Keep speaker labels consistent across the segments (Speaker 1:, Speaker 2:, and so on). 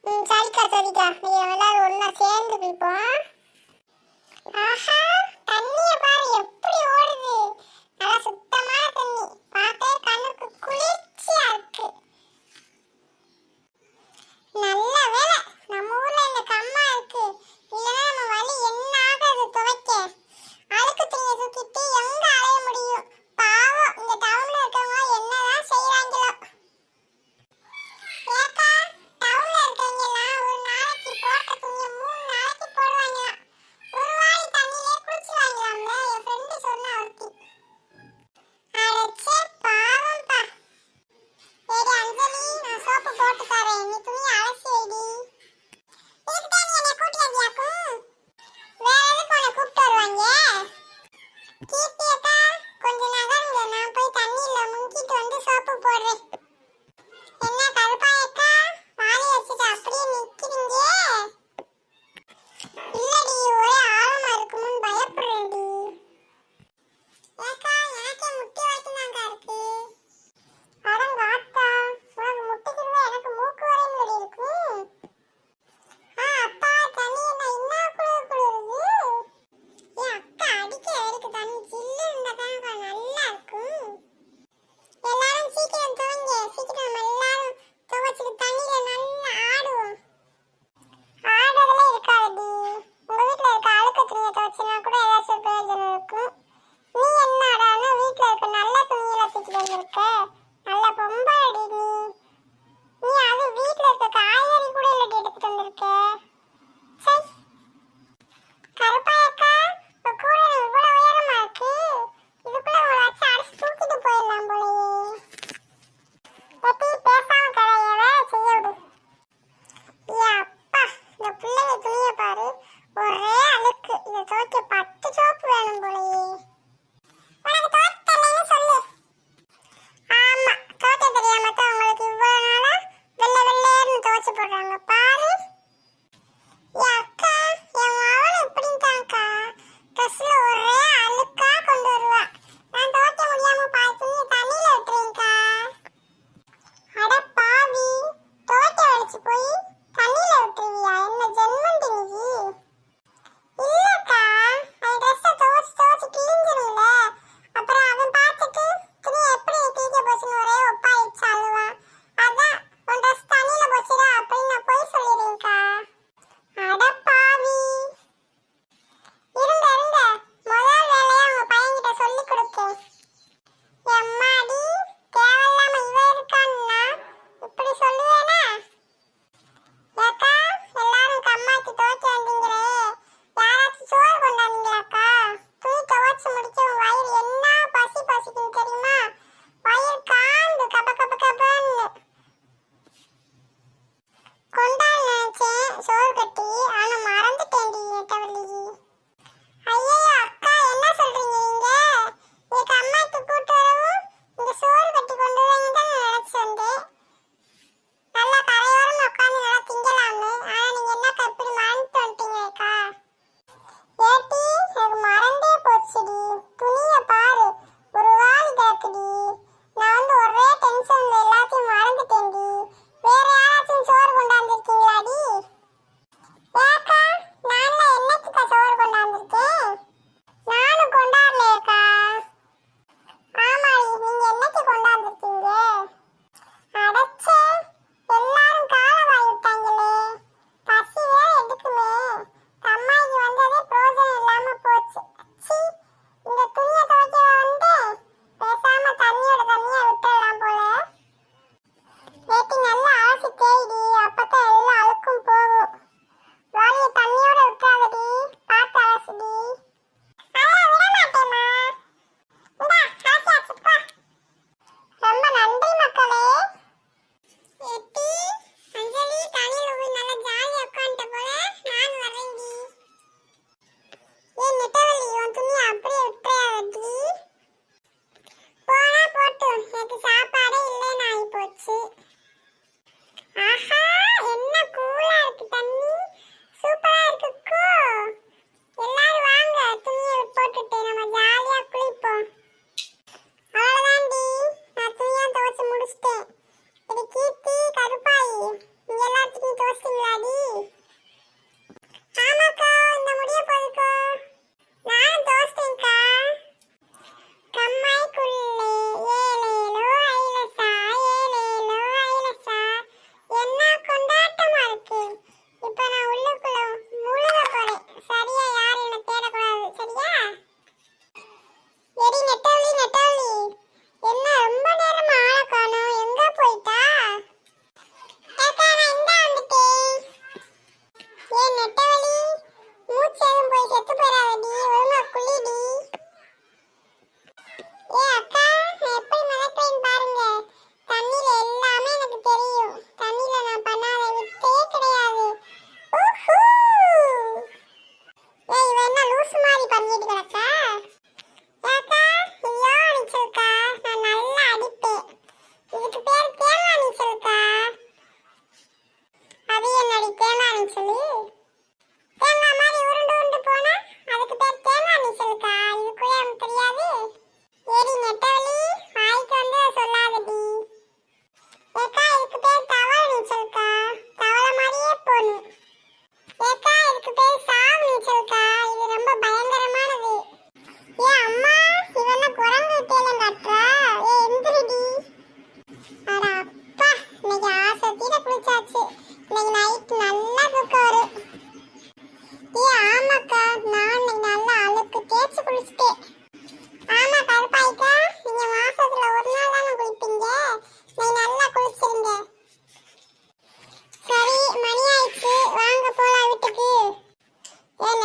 Speaker 1: சரிக்கா சரிக்கா, நீங்க எல்லாரும் ஒண்ணா சேர்ந்து குளிப்போம். ஆஹா, தண்ணிய பாரு எப்படி ஓடுது. நல்லா சுத்தமான தண்ணி, பார்த்தே கண்ணுக்கு குளிர்ச்சியா இருக்கு. நல்ல வேளை நம்ம ஊர்ல இந்த கம்மா இருக்கு, இல்லைன்னா நம்ம வலி என்ன ஆகாது துவைக்க. அழுக்கு துணியை தூக்கிட்டு எங்க அலைய முடியும்? பாவம் இந்த டவுன்ல இருக்கவங்க என்னதான் செய்யறாங்களோ. ஏக்கா, டவுன்ல இருக்கவங்க எல்லாம் ஒரு நாளைக்கு போட்ட துணியை 3 நாளைக்கு போடுவாங்களாம். ஒரு வாளி தண்ணியிலே குளிச்சுவாங்களாம்ல, என் ஃப்ரெண்டு சொன்னா ஒருத்தி. அடச்சே பாவம்பா. சரி அஞ்சலி, நான் சோப்பு போட்டு தரேன், நீ துணியை அலசி வைடி. இதுக்கு தான் நீ என்னை கூட்டி வந்தியாக்கும்? வேற எதுக்கு உன்னை கூப்பிட்டு வருவாங்க? கீர்த்தி அக்கா, கொஞ்சம் நகருங்க, நான் போய் தண்ணியில முங்கிட்டு வந்து சோப்பு போடுறேன். என்ன கருப்பாய் அக்கா, வாளி வச்சுட்டு அப்படியே நிக்கிறீங்க? இல்லடி, ஒரே ஆழமா இருக்கும்னு பயப்படுறேன்டி. ஏக்கா, எனக்கே முட்டி வரைக்கும் தாங்க இருக்கு. அடங்க ஆத்தா, உனக்கு முட்டிக்கிறதா எனக்கு மூக்கு வரையும் இல்லடி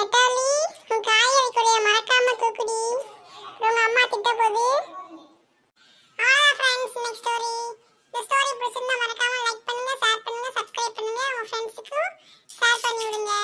Speaker 1: நெட்டாலி உன் காய வைக்கலைய மறக்காம தூக்குடி. உங்க அம்மா திட்ட போகுது. அவ்வளோதான் ஃப்ரெண்ட்ஸ், நெக்ஸ்ட் ஸ்டோரி. இந்த ஸ்டோரி பிடிச்சிருந்தா மறக்காம லைக் பண்ணுங்க, ஷேர் பண்ணுங்க, சப்ஸ்கிரைப் பண்ணுங்க. உங்க ஃப்ரெண்ட்ஸுக்கு ஷேர் பண்ணி விடுங்க.